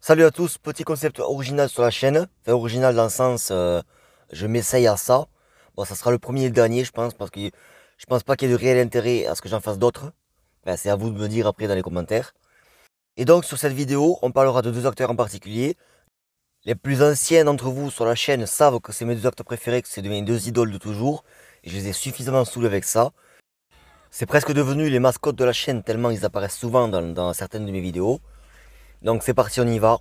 Salut à tous, petit concept original sur la chaîne. Enfin, original dans le sens, je m'essaye à ça. Bon, ça sera le premier et le dernier, je pense, parce que je pense pas qu'il y ait de réel intérêt à ce que j'en fasse d'autres. Ben, c'est à vous de me dire après dans les commentaires. Et donc, sur cette vidéo, on parlera de deux acteurs en particulier. Les plus anciens d'entre vous sur la chaîne savent que c'est mes deux acteurs préférés, que c'est mes deux idoles de toujours. Et je les ai suffisamment saoulés avec ça. C'est presque devenu les mascottes de la chaîne, tellement ils apparaissent souvent dans certaines de mes vidéos. Donc c'est parti, on y va.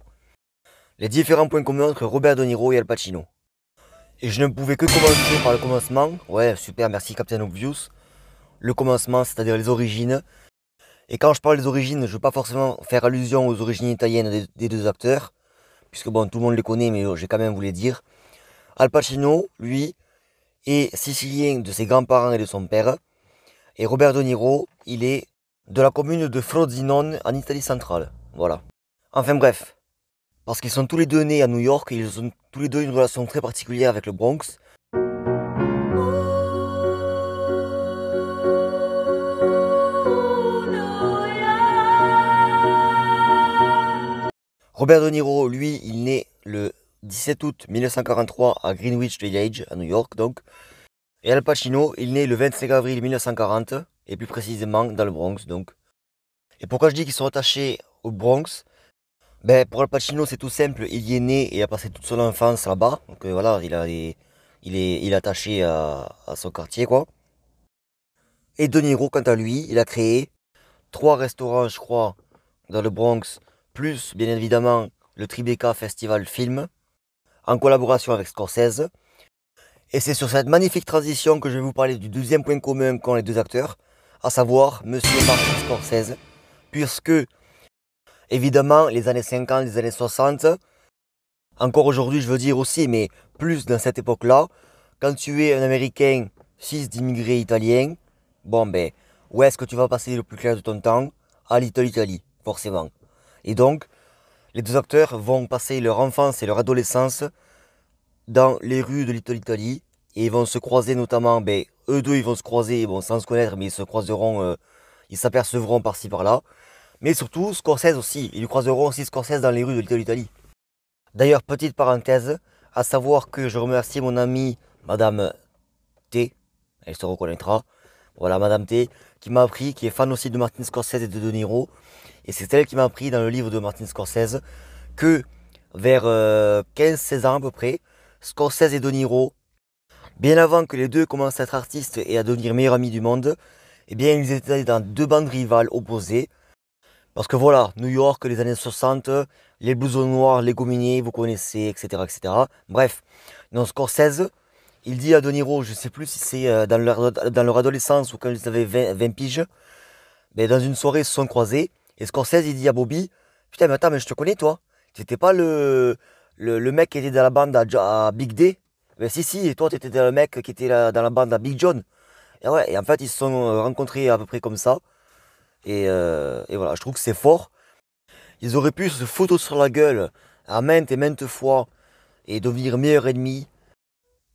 Les différents points communs entre Robert De Niro et Al Pacino. Et je ne pouvais que commencer par le commencement. Ouais, super, merci Captain Obvious. Le commencement, c'est-à-dire les origines. Et quand je parle des origines, je ne veux pas forcément faire allusion aux origines italiennes des deux acteurs, puisque bon, tout le monde les connaît, mais j'ai quand même voulu les dire. Al Pacino, lui, est sicilien de ses grands-parents et de son père. Et Robert De Niro, il est de la commune de Frosinone en Italie centrale. Voilà. Enfin bref, parce qu'ils sont tous les deux nés à New York et ils ont tous les deux une relation très particulière avec le Bronx. Robert De Niro, lui, il naît le 17 août 1943 à Greenwich Village, à New York donc. Et Al Pacino, il naît le 25 avril 1940, et plus précisément dans le Bronx donc. Et pourquoi je dis qu'ils sont attachés au Bronx? Ben, pour Al Pacino, c'est tout simple, il y est né et a passé toute son enfance là-bas. Donc voilà, il est attaché à son quartier, quoi. Et De Niro, quant à lui, il a créé trois restaurants, je crois, dans le Bronx, plus bien évidemment le Tribeca Festival Film, en collaboration avec Scorsese. Et c'est sur cette magnifique transition que je vais vous parler du deuxième point commun qu'ont les deux acteurs, à savoir Monsieur Martin Scorsese, puisque évidemment les années 50, les années 60, encore aujourd'hui je veux dire aussi, mais plus dans cette époque-là, quand tu es un Américain, fils d'immigrés italiens, bon ben, où est-ce que tu vas passer le plus clair de ton temps? À Little Italy, forcément. Et donc, les deux acteurs vont passer leur enfance et leur adolescence dans les rues de Little Italy, et ils vont se croiser notamment, ben, eux deux ils vont se croiser, bon, sans se connaître, mais ils se croiseront, ils s'apercevront par-ci par-là. Mais surtout, Scorsese aussi, ils croiseront aussi Scorsese dans les rues de Little Italy. D'ailleurs, petite parenthèse, à savoir que je remercie mon amie Madame T, elle se reconnaîtra, voilà Madame T, qui m'a appris, qui est fan aussi de Martin Scorsese et de Niro, et c'est elle qui m'a appris dans le livre de Martin Scorsese que vers 15-16 ans à peu près, Scorsese et De Niro, bien avant que les deux commencent à être artistes et à devenir meilleurs amis du monde, eh bien ils étaient dans deux bandes rivales opposées. Parce que voilà, New York, les années 60, les blousons noirs, les gominés, vous connaissez, etc., etc. Bref, donc Scorsese, il dit à De Niro, je sais plus si c'est dans leur adolescence ou quand ils avaient 20 piges, mais dans une soirée, ils se sont croisés, et Scorsese, il dit à Bobby, putain, mais attends, mais je te connais, toi. T'étais pas le mec qui était dans la bande à Big D? Ben si, si, et toi, t'étais le mec qui était dans la bande à Big John. Et ouais, et en fait, ils se sont rencontrés à peu près comme ça. Et voilà, je trouve que c'est fort. Ils auraient pu se foutre sur la gueule à maintes et maintes fois et devenir meilleurs ennemis.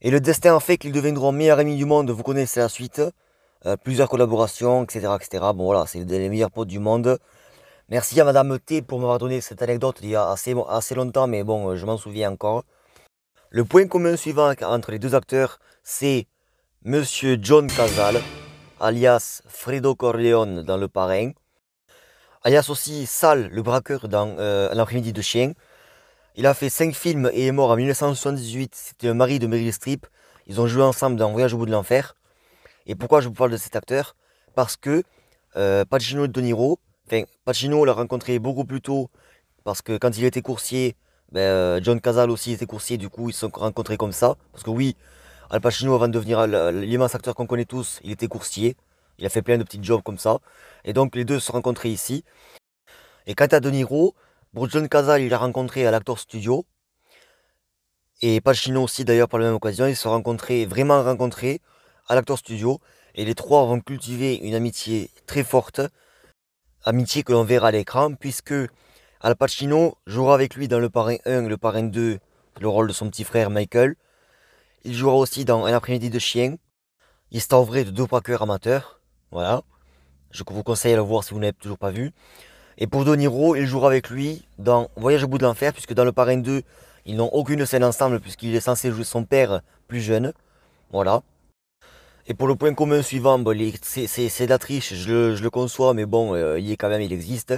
Et le destin a fait qu'ils deviendront meilleurs amis du monde, vous connaissez la suite. Plusieurs collaborations, etc., etc. Bon voilà, c'est les meilleurs potes du monde. Merci à Madame T pour m'avoir donné cette anecdote il y a assez longtemps, mais bon, je m'en souviens encore. Le point commun suivant entre les deux acteurs, c'est Monsieur John Cazale, alias Fredo Corleone dans Le Parrain, alias aussi Sal, le braqueur dans L'après-midi de chien. Il a fait 5 films et est mort en 1978. C'était un mari de Meryl Streep. Ils ont joué ensemble dans Voyage au bout de l'enfer. Et pourquoi je vous parle de cet acteur? Parce que Pacino et De Niro, enfin Pacino l'a rencontré beaucoup plus tôt, parce que quand il était coursier, ben, John Cazale aussi était coursier, du coup ils se sont rencontrés comme ça. Parce que oui, Al Pacino avant de devenir l'immense acteur qu'on connaît tous, il était coursier. Il a fait plein de petits jobs comme ça. Et donc les deux se sont rencontrés ici. Et quant à De Niro, pour John Cazale, il l'a rencontré à l'Actor Studio. Et Pacino aussi d'ailleurs par la même occasion, ils se sont rencontrés, vraiment rencontrés, à l'Actor Studio. Et les trois vont cultiver une amitié très forte. Amitié que l'on verra à l'écran, puisque Al Pacino jouera avec lui dans Le Parrain 1 et Le Parrain 2, le rôle de son petit frère Michael. Il jouera aussi dans Un après-midi de chien, histoire vraie de deux braqueurs amateurs. Voilà. Je vous conseille à le voir si vous n'avez toujours pas vu. Et pour De Niro, il jouera avec lui dans Voyage au bout de l'enfer, puisque dans Le Parrain 2, ils n'ont aucune scène ensemble, puisqu'il est censé jouer son père plus jeune. Voilà. Et pour le point commun suivant, bon, c'est de la triche, je le conçois, mais bon, il est quand même, il existe.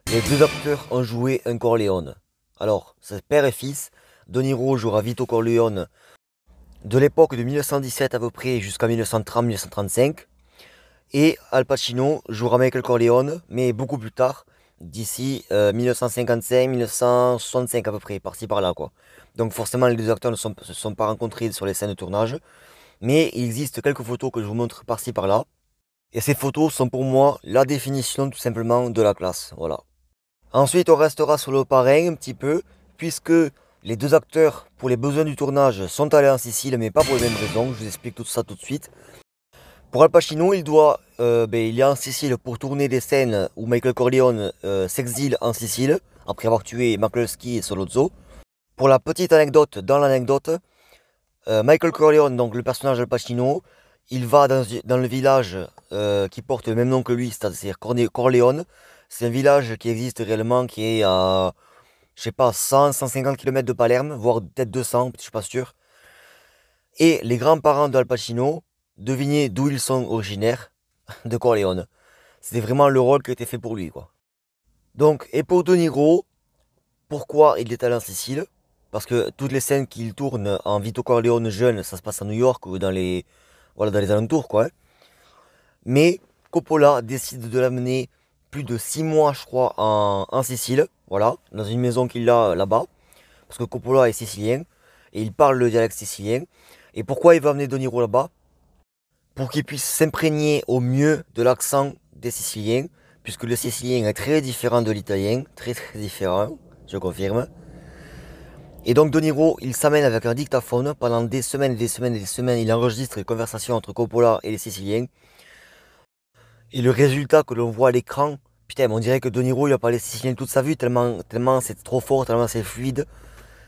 Les deux acteurs ont joué un Corleone. Alors, c'est père et fils. De Niro jouera Vito Corleone de l'époque de 1917 à peu près jusqu'à 1930-1935. Et Al Pacino jouera Michael Corleone, mais beaucoup plus tard, d'ici 1955-1965 à peu près, par-ci par-là quoi. Donc forcément les deux acteurs ne se sont pas rencontrés sur les scènes de tournage, mais il existe quelques photos que je vous montre par-ci par-là. Et ces photos sont pour moi la définition tout simplement de la classe, voilà. Ensuite on restera sur Le Parrain un petit peu, puisque les deux acteurs, pour les besoins du tournage, sont allés en Sicile, mais pas pour les mêmes raisons, je vous explique tout ça tout de suite. Pour Al Pacino, il est en Sicile pour tourner des scènes où Michael Corleone s'exile en Sicile, après avoir tué McCluskey et Solozzo. Pour la petite anecdote, dans l'anecdote, Michael Corleone, donc le personnage d'Al Pacino, il va dans le village qui porte le même nom que lui, c'est-à-dire Corleone. C'est un village qui existe réellement, qui est à, je sais pas, 100-150 km de Palerme, voire peut-être 200, je suis pas sûr. Et les grands-parents d'Al Pacino, devinez d'où ils sont originaires, de Corleone. C'était vraiment le rôle qui a été fait pour lui, quoi. Donc, et pour De Niro, pourquoi il est allé en Sicile? Parce que toutes les scènes qu'il tourne en Vito Corleone jeune, ça se passe à New York ou voilà, dans les alentours, quoi. Mais Coppola décide de l'amener plus de 6 mois, je crois, en Sicile, voilà, dans une maison qu'il a là-bas. Parce que Coppola est sicilien, et il parle le dialecte sicilien. Et pourquoi il va amener De Niro là-bas? Pour qu'il puisse s'imprégner au mieux de l'accent des Siciliens, puisque le sicilien est très différent de l'italien, très très différent, je confirme. Et donc De Niro, il s'amène avec un dictaphone pendant des semaines, des semaines, des semaines, il enregistre les conversations entre Coppola et les Siciliens. Et le résultat que l'on voit à l'écran, putain, on dirait que De Niro il a parlé sicilien toute sa vie, tellement c'est trop fort, tellement c'est fluide.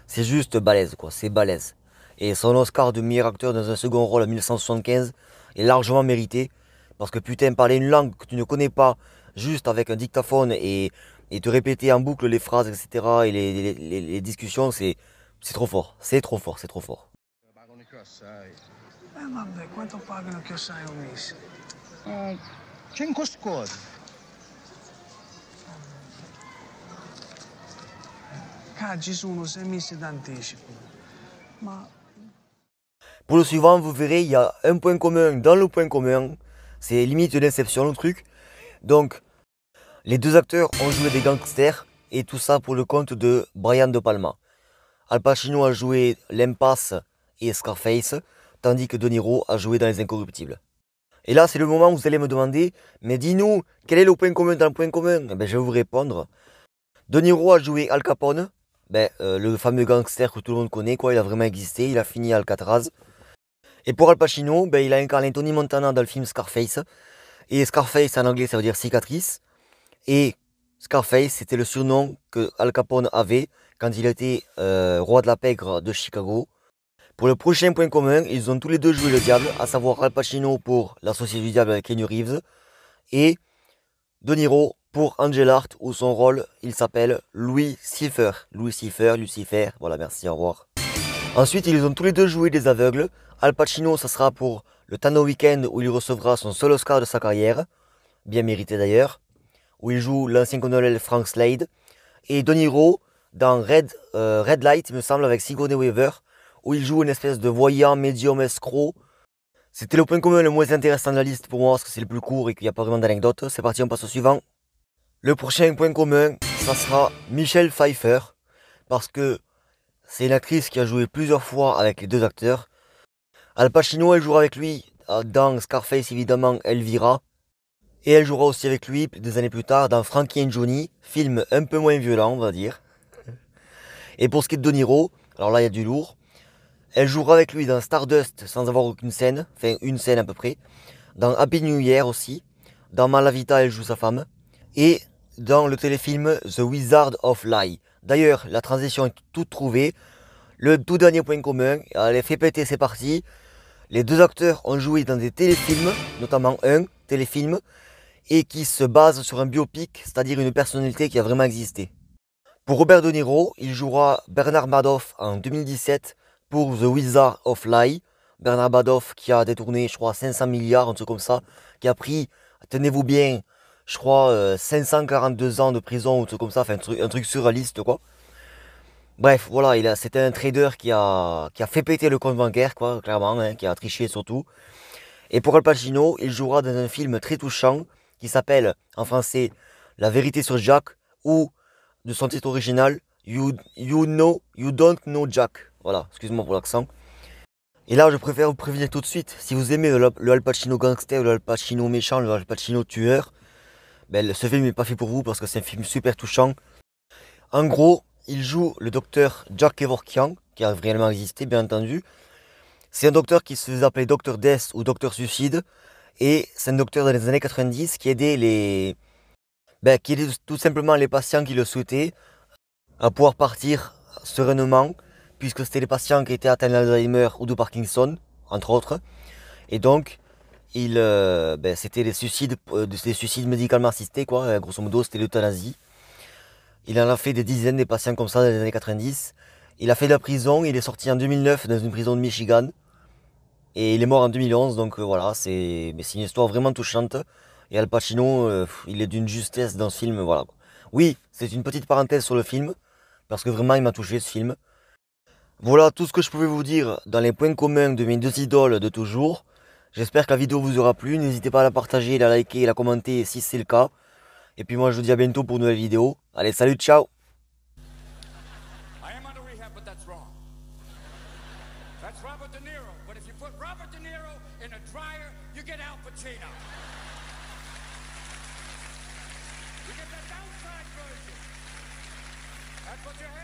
C'est juste balèze, quoi, c'est balèze. Et son Oscar de meilleur acteur dans un second rôle en 1975 est largement mérité. Parce que putain, parler une langue que tu ne connais pas, juste avec un dictaphone et te répéter en boucle les phrases, etc. et les discussions, c'est trop fort. C'est trop fort, c'est trop fort. Vabbè, quanto pagano che sai un mese? 5 scudi. Ci sono 6 mesi d'anticipo. Ma Pour le suivant, vous verrez, il y a un point commun dans le point commun. C'est limite une inception le truc. Donc, les deux acteurs ont joué des gangsters. Et tout ça pour le compte de Brian De Palma. Al Pacino a joué l'Impasse et Scarface. Tandis que De Niro a joué dans Les Incorruptibles. Et là, c'est le moment où vous allez me demander, mais dis-nous, quel est le point commun dans le point commun? Eh ben, je vais vous répondre. De Niro a joué Al Capone. Le fameux gangster que tout le monde connaît, quoi, il a vraiment existé, il a fini à Alcatraz. Et pour Al Pacino, il a incarné Tony Montana dans le film Scarface. Et Scarface en anglais ça veut dire cicatrice. Et Scarface c'était le surnom que Al Capone avait quand il était roi de la pègre de Chicago. Pour le prochain point commun, ils ont tous les deux joué le diable, à savoir Al Pacino pour L'Associé du diable avec Keanu Reeves. Et De Niro pour Angel Art, où son rôle, il s'appelle Louis Cipher. Louis Cipher, Lucifer, voilà, merci, au revoir. Ensuite, ils ont tous les deux joué des aveugles. Al Pacino, ça sera pour le Tano Weekend, où il recevra son seul Oscar de sa carrière, bien mérité d'ailleurs, où il joue l'ancien colonel Frank Slade. Et De Niro, dans Red Light, il me semble, avec Sigourney Weaver, où il joue une espèce de voyant médium escroc. C'était le point commun le moins intéressant de la liste pour moi, parce que c'est le plus court et qu'il n'y a pas vraiment d'anecdotes. C'est parti, on passe au suivant. Le prochain point commun, ça sera Michelle Pfeiffer, parce que c'est une actrice qui a joué plusieurs fois avec les deux acteurs. Al Pacino, elle jouera avec lui dans Scarface, évidemment, Elvira. Et elle jouera aussi avec lui des années plus tard dans Frankie and Johnny, film un peu moins violent, on va dire. Et pour ce qui est de De Niro, alors là, il y a du lourd. Elle jouera avec lui dans Stardust sans avoir aucune scène, enfin une scène à peu près. Dans Happy New Year aussi. Dans Malavita, elle joue sa femme. Et dans le téléfilm The Wizard of Lie. D'ailleurs, la transition est toute trouvée. Le tout dernier point commun, elle fait péter, c'est parti. Les deux acteurs ont joué dans des téléfilms, notamment un téléfilm et qui se base sur un biopic, c'est-à-dire une personnalité qui a vraiment existé. Pour Robert De Niro, il jouera Bernard Madoff en 2017 pour The Wizard of Lies. Bernard Madoff qui a détourné, je crois, 500 milliards, un truc comme ça, qui a pris, tenez-vous bien, je crois, 542 ans de prison, un truc comme ça, enfin un truc surréaliste, quoi. Bref, voilà, c'était un trader qui a fait péter le compte bancaire, quoi, clairement, hein, qui a triché surtout. Et pour Al Pacino, il jouera dans un film très touchant qui s'appelle, en français, La vérité sur Jack, ou de son titre original, You Don't Know Jack. Voilà, excuse-moi pour l'accent. Et là, je préfère vous prévenir tout de suite, si vous aimez le Al Pacino gangster, le Al Pacino méchant, le Al Pacino tueur, ben, ce film n'est pas fait pour vous parce que c'est un film super touchant. En gros, il joue le docteur Jack Kevorkian, qui a réellement existé, bien entendu. C'est un docteur qui se faisait appeler Docteur Death ou Docteur Suicide. Et c'est un docteur dans les années 90 qui aidait qui aidait tout simplement les patients qui le souhaitaient à pouvoir partir sereinement, puisque c'était les patients qui étaient atteints d'Alzheimer ou de Parkinson, entre autres. Et donc, c'était des suicides médicalement assistés, quoi. Grosso modo, c'était l'euthanasie. Il en a fait des dizaines des patients comme ça dans les années 90. Il a fait de la prison, il est sorti en 2009 dans une prison de Michigan. Et il est mort en 2011, donc voilà, c'est une histoire vraiment touchante. Et Al Pacino, il est d'une justesse dans ce film, voilà. Oui, c'est une petite parenthèse sur le film, parce que vraiment il m'a touché ce film. Voilà tout ce que je pouvais vous dire dans les points communs de mes deux idoles de toujours. J'espère que la vidéo vous aura plu, n'hésitez pas à la partager, la liker, la commenter si c'est le cas. Et puis moi je vous dis à bientôt pour une nouvelle vidéo. Allez, salut, ciao! I am under rehab, but that's wrong. That's Robert De Niro. But if you put Robert De Niro in a dryer, you get Al Pacino. You get the downside version. That's what you have.